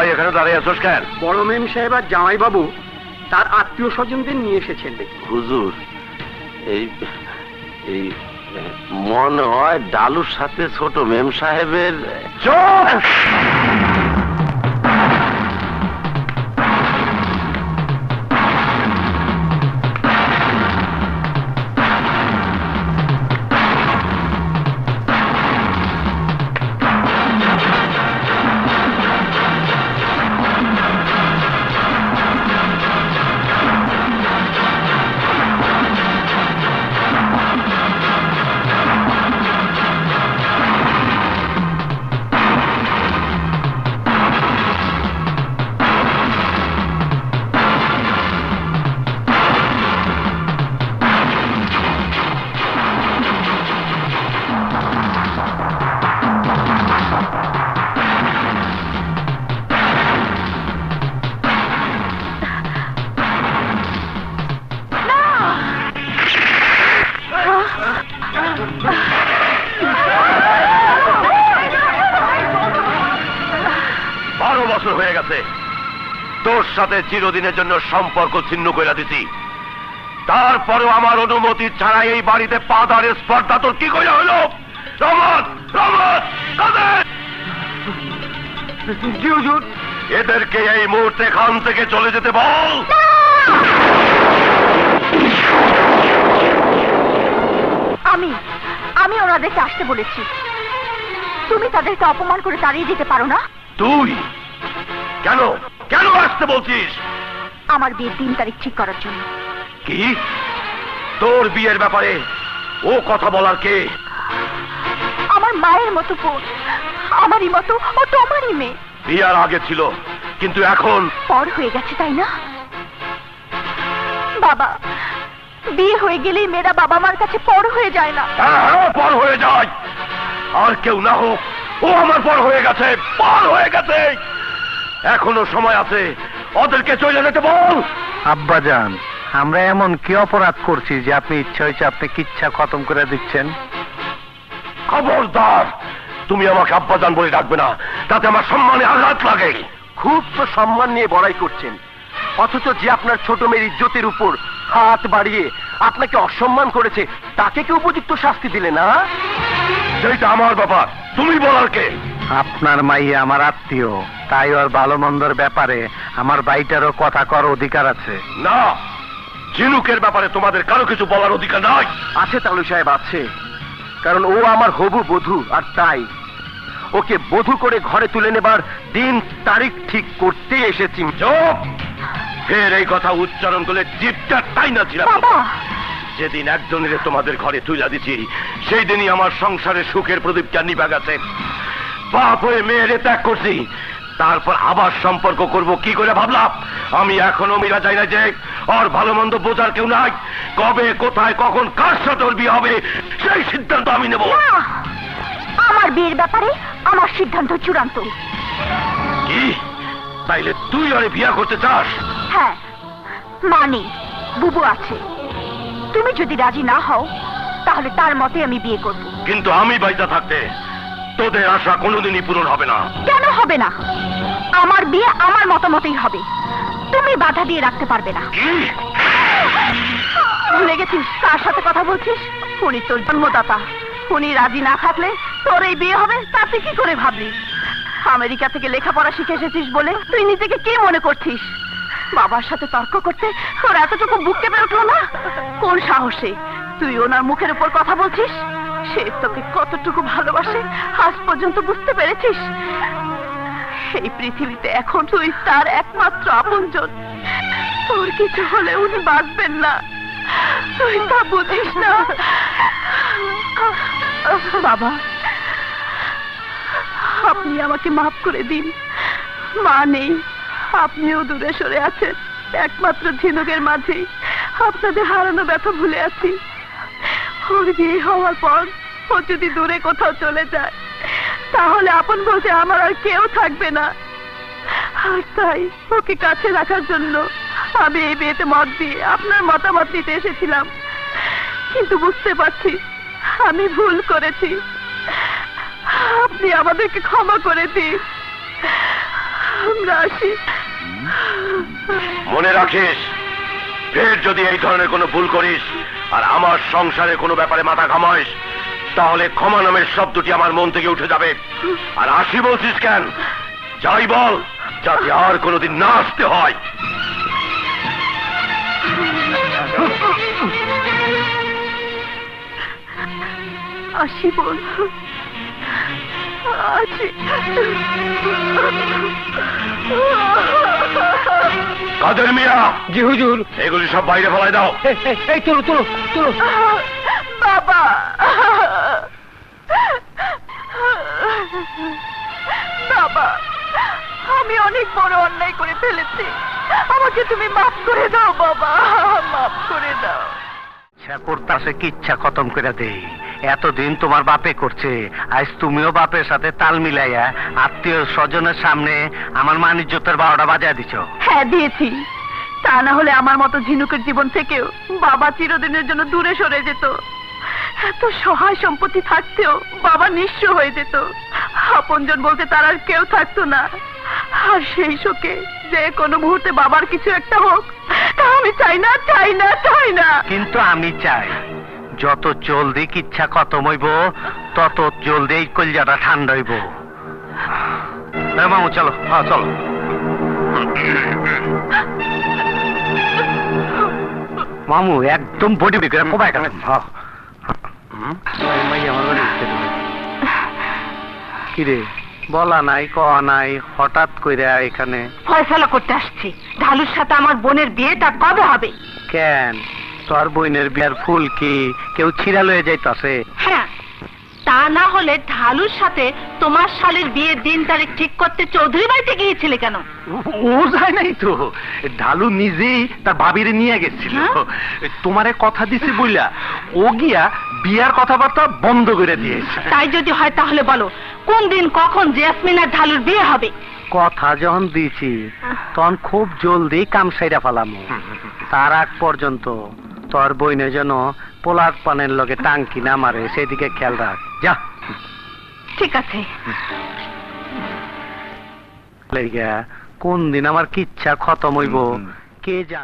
ভাই এখানে দাঁড়িয়ে আছোস কেন? বড় মেম সাহেব আর জামাই বাবু তার আত্মীয় স্বজনদের নিয়ে এসেছেন। হুজুর, এই এই মনে হয় ডালুর সাথে ছোট মেম সাহেবের। হয়ে গেছে, তোর সাথে চিরদিনের জন্য সম্পর্ক ছিন্ন করে দিছি, তারপরেও আমার অনুমতি ছাড়া এই বাড়িতে পা দাঁড়ের স্পর্ধা তোর কি করে হলো? রহমত, রহমত, জি হুজুর। এদেরকে এই মুহূর্তে এখান থেকে চলে যেতে বল। আমি ওনাদেরকে আসতে বলেছি, তুমি তাদেরকে অপমান করে তাড়িয়ে দিতে পারো না? তুই কেন কেন আসতে বলছিস? আমার বিয়ের 3 তারিখ ঠিক করার জন্য। কি? তোর বিয়ের ব্যাপারে ও কথা বলার কে? আমার মায়ের মতো বোন, আমারই মতো ও তোমারই মেয়ে। বিয়ার আগে ছিল, কিন্তু এখন পর হয়ে গেছে, তাই না? বাবা, বিয়ে হয়ে গেলেই মেয়েরা বাবা মার কাছে পর হয়ে যায় না? হ্যাঁ, পর হয়ে যায়। আর কেউ না হোক, ও আমার পর হয়ে গেছে, পর হয়ে গেছে। এখনো সময় আছে, ওদেরকে চলে যেতে বল। আব্বাজান, আমরা এমন কি অপরাধ করছি যে আপনি ইচ্ছা হয়েছে আপনি কিচ্ছা খতম করে দিচ্ছেন? খবরদার, তুমি আমাকে আব্বাজান বলে ডাকবে না, তাতে আমার সম্মানে আঘাত লাগে। খুব তো সম্মান নিয়ে বড়াই করছেন, অথচ যে আপনার ছোট মেয়ের ইজ্জতের উপর হাত বাড়িয়ে আপনাকে অসম্মান করেছে তাকে কি উপযুক্ত শাস্তি দিলে না? সেইটা আমার ব্যাপার, তুমি বলার কে? আপনার মাইয়া আমার আত্মীয়, তাই ওর ভালো মন্দর ব্যাপারে আমার বাইটারও কথা করার অধিকার আছে। না, ঝিনুকের ব্যাপারে তোমাদের কারো কিছু বলার অধিকার নাই। আছে তালু সাহেব, আছে, কারণ ও আমার হবু বধূ, আর তাই ওকে বধূ করে ঘরে তুলে নেবার দিন তারিখ ঠিক করতে এসেছি। চুপ! ফের এই কথা উচ্চারণ করলে জিভটা তাই না ছিল। যেদিন একজনের তোমাদের ঘরে তুলে দিচ্ছি, সেই দিনই আমার সংসারের সুখের প্রদীপটা নিভা গেছে। বাপ হয়ে মেয়েরে ত্যাগ করছি, তারপর আবার সম্পর্ক করব কি করে ভাবলাম? আমি এখনো মিলা যাই না যে ওর ভালো মন্দ বোঝার কেউ নাই। কবে, কোথায়, কখন, কার সাথে ওর বিয়ে হবে সেই সিদ্ধান্ত আমি নেব। আমার বিয়ের ব্যাপারে আমার সিদ্ধান্ত চূড়ান্ত। কি? তাইলে তুই আরে বিয়ে করতে চাস? হ্যাঁ, মানে বুবু আছে, তুমি যদি রাজি না হও তাহলে তার মতে আমি বিয়ে করব। কিন্তু আমি বাইচা থাকতে তোদের আশা কোনোদিনই পূরণ হবে না। কেন হবে না? আমার বিয়ে আমার মতামতেই হবে, তুমি বাধা দিয়ে রাখতে পারবে না। ভুলে গেছিস কার সাথে কথা বলছিস? উনি তোর জন্মদাতা, উনি রাজি না থাকলে তোর এই বিয়ে হবে তাতে কি করে ভাবলি? আমেরিকা থেকে লেখাপড়া শিখে এসেছিস বলে তুই নিজেকে কি মনে করছিস? বাবার সাথে তর্ক করতে তোর এতটুকু বুক কেঁপে উঠলো না? কোন সাহসে তুই ওনার মুখের উপর কথা বলছিস? সে তোকে কতটুকু ভালোবাসে আজ পর্যন্ত বুঝতে পেরেছিস? এই পৃথিবীতে এখন তুই তার একমাত্র আপনজন। তোর কিছু হলে উনি বাঁচবেন না, তুই তা বুঝিস না। বাবা, আপনি আমাকে মাফ করে দিন। মা নেই, আপনিও দূরে সরে আছেন, একমাত্র ঝিনুকের মাঝেই আপনাদের হারানো ব্যথা ভুলে আছি। ওর বিয়ে হওয়ার পর ও যদি দূরে কোথাও চলে যায় তাহলে আপন বলতে আমার আর কেউ থাকবে না। আর তাই ওকে কাছে রাখার জন্য আমি এই বিয়েতে মত দিয়ে আপনার মতামত নিতে এসেছিলাম, কিন্তু বুঝতে পারছি আমি ভুল করেছি। আপনি আমাদেরকে ক্ষমা করে দিন। আমরা আসি। মনে রাখিস, ফের যদি এই ধরনের কোনো ভুল করিস আর আমার সংসারে কোনো ব্যাপারে মাথা ঘামাইস, তাহলে ক্ষমা নামের শব্দটি আমার মন থেকে উঠে যাবে। আর আসি বলছিস কেন? যাই বল, যাতে আর কোনোদিন না আসতে হয়। আসি বল, আসি। কাদের মিয়া, জি হুজুর। এগুলি সব বাইরে ফেলায় দাও। এই তোলো তোলো তোলো। বাবা, বাবা, আমি অনেক বড় অন্যায় করে ফেলেছি, আমাকে তুমি মাফ করে দাও বাবা, মাফ করে দাও। করতে কিচ্ছা খতম করে দেই। এতদিন তোমার বাপে করছে, আজ তুমিও বাপের সাথে তাল মিলাইয়া আত্মীয় স্বজনের সামনে আমার মান ইজ্জতের 12টা বাজায় দিছো। হ্যাঁ দিয়েছি, তা না হলে আমার মতো ঝিনুকের জীবন থেকেও বাবা চিরদিনের জন্য দূরে সরে যেত। এত সহায় সম্পত্তি থাকতেও বাবা নিঃস্ব হয়ে যেত, আপনজন বলতে তার আর কেউ থাকতো না। আর সেই শোকে যে কোনো মুহূর্তে বাবার কিছু একটা হোক, তা আমি চাই না, চাই না, চাই না। কিন্তু আমি চাই যত জলদি কিচ্ছা খতম হইব, তত জলদি এই কলজাটা ঠান্ডা হইব। মামু চলো, হ্যাঁ চলো। মামু একদম বডি বিক্রে কোবাই গেলেন। কিরে বলা নাই কওয়া নাই, হঠাৎ কইরা এখানে? ফয়সালা করতে আসছি, ঢালুর সাথে আমার বোনের বিয়েটা কবে হবে? কেন তোর বোনের বিয়ার ফুল কি কেউ ছিঁড়া লয়ে যাইতাছে? হ্যাঁ, তা না হলে ঢালুর সাথে তোমার শালীর বিয়ের দিন তারিখ ঠিক করতে চৌধুরী বাড়িতে গিয়েছিলে কেন? ও যায় নাই তো, ঢালু নিজেই তার ভাবিরে নিয়ে গেছিল। তোমারে কথা দিছে বইলা ও গিয়া বিয়ার কথাবার্তা বন্ধ করে দিয়েছে। তাই যদি হয় তাহলে বলো, কোন দিন কখন জেসমিন আর ঢালুর বিয়ে হবে? কথা যখন দিয়েছি তখন খুব জলদি কাম সাইরা ফেলাম। তার আগ পর্যন্ত তোর বইনে যেন পোলার পানের লগে টাঙ্কি না মারে, সেদিকে খেয়াল রাখ। যা। ঠিক আছে। কোন দিন আমার কিচ্ছা খতম হইব কে জানে।